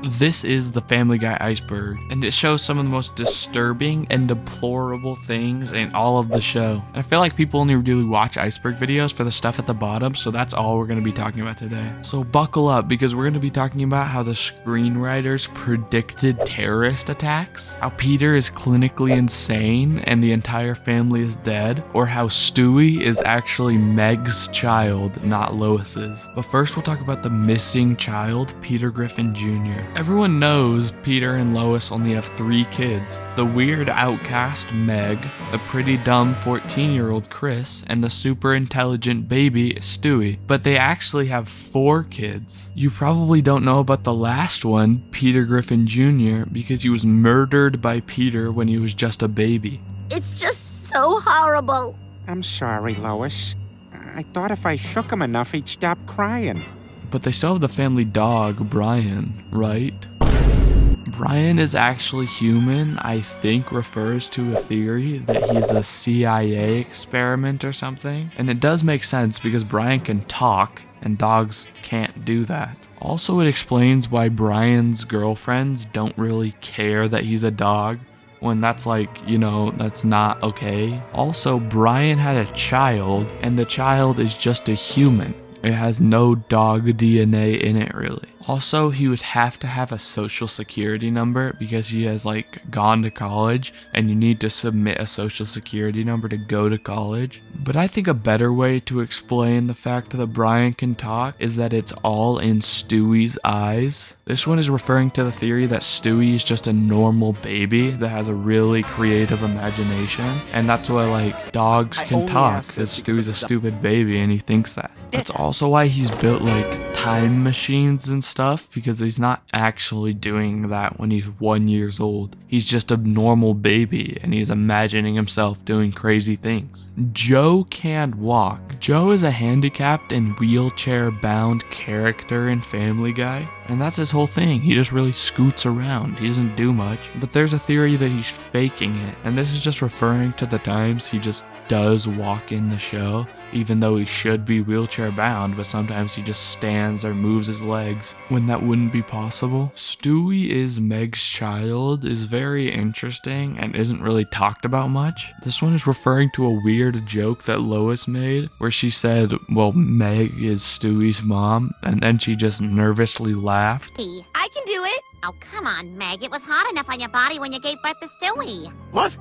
This is the Family Guy Iceberg, and it shows some of the most disturbing and deplorable things in all of the show. And I feel like people only really watch iceberg videos for the stuff at the bottom, so that's all we're going to be talking about today. So buckle up, because we're going to be talking about how the screenwriters predicted terrorist attacks, how Peter is clinically insane and the entire family is dead, or how Stewie is actually Meg's child, not Lois's. But first we'll talk about the missing child, Peter Griffin Jr. Everyone knows Peter and Lois only have 3 kids: the weird outcast Meg, the pretty dumb 14-year-old Chris, and the super intelligent baby Stewie. But they actually have 4 kids. You probably don't know about the last one, Peter Griffin Jr., because he was murdered by Peter when he was just a baby. It's just so horrible. I'm sorry, Lois. I thought if I shook him enough, he'd stop crying. But they still have the family dog, Brian, right? Brian is actually human, I think refers to a theory that he's a CIA experiment or something. And it does make sense because Brian can talk and dogs can't do that. Also, it explains why Brian's girlfriends don't really care that he's a dog, when that's that's not okay. Also, Brian had a child, and the child is just a human. It has no dog DNA in it, really. Also, he would have to have a social security number because he has gone to college, and you need to submit a social security number to go to college. But I think a better way to explain the fact that Brian can talk is that it's all in Stewie's eyes. This one is referring to the theory that Stewie is just a normal baby that has a really creative imagination, and that's why dogs can talk, because Stewie's a stupid baby and he thinks that. That's also why he's built time machines and stuff, because he's not actually doing that when he's 1 year old. He's just a normal baby and he's imagining himself doing crazy things. Joe can't walk. Joe is a handicapped and wheelchair bound character in Family Guy, and that's his whole thing. He just really scoots around. He doesn't do much. But there's a theory that he's faking it, and this is just referring to the times he just does walk in the show, even though he should be wheelchair bound, but sometimes he just stands or moves his legs when that wouldn't be possible. Stewie is Meg's child is very interesting and isn't really talked about much. This one is referring to a weird joke that Lois made, where she said, well, Meg is Stewie's mom, and then she just nervously laughed. I can do it. Oh, come on, Meg. It was hot enough on your body when you gave birth to Stewie. What?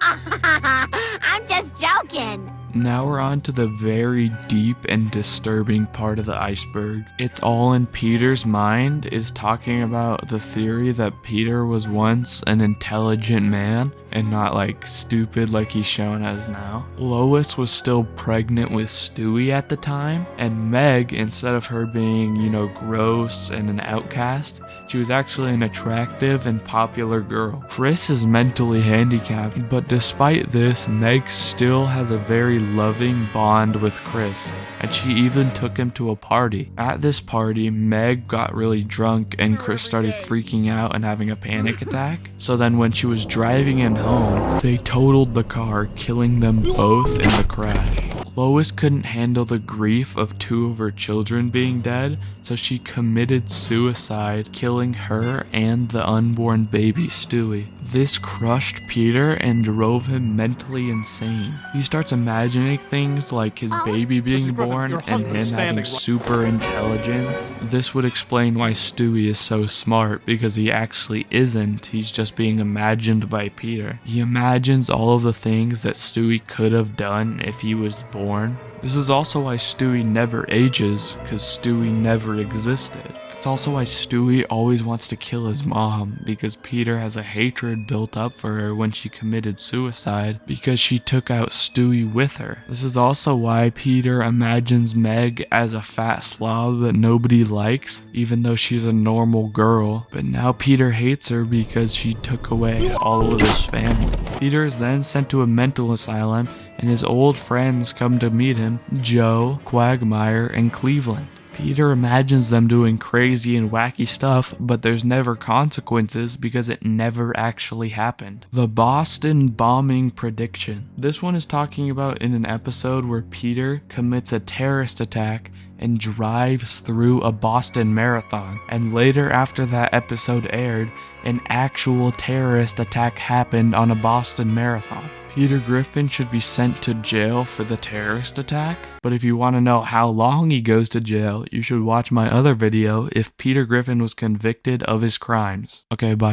I'm just joking. Now we're on to the very deep and disturbing part of the iceberg. It's all in Peter's mind is talking about the theory that Peter was once an intelligent man and not stupid like he's shown as now. Lois was still pregnant with Stewie at the time, and Meg, instead of her being, gross and an outcast, she was actually an attractive and popular girl. Chris is mentally handicapped, but despite this, Meg still has a very loving bond with Chris, and she even took him to a party. At this party, Meg got really drunk and Chris started freaking out and having a panic attack. So then when she was driving him home, they totaled the car, killing them both in the crash. Lois couldn't handle the grief of 2 of her children being dead, so she committed suicide, killing her and the unborn baby Stewie. This crushed Peter and drove him mentally insane. He starts imagining things like his baby being born and him having super intelligence. This would explain why Stewie is so smart, because he actually isn't. He's just being imagined by Peter. He imagines all of the things that Stewie could have done if he was born. This is also why Stewie never ages, because Stewie never existed. It's also why Stewie always wants to kill his mom, because Peter has a hatred built up for her when she committed suicide, because she took out Stewie with her. This is also why Peter imagines Meg as a fat slob that nobody likes, even though she's a normal girl. But now Peter hates her because she took away all of his family. Peter is then sent to a mental asylum, and his old friends come to meet him: Joe, Quagmire, and Cleveland. Peter imagines them doing crazy and wacky stuff, but there's never consequences because it never actually happened. The Boston bombing prediction. This one is talking about in an episode where Peter commits a terrorist attack and drives through a Boston Marathon. And later, after that episode aired, an actual terrorist attack happened on a Boston Marathon. Peter Griffin should be sent to jail for the terrorist attack, but if you want to know how long he goes to jail, you should watch my other video if Peter Griffin was convicted of his crimes. Okay, bye.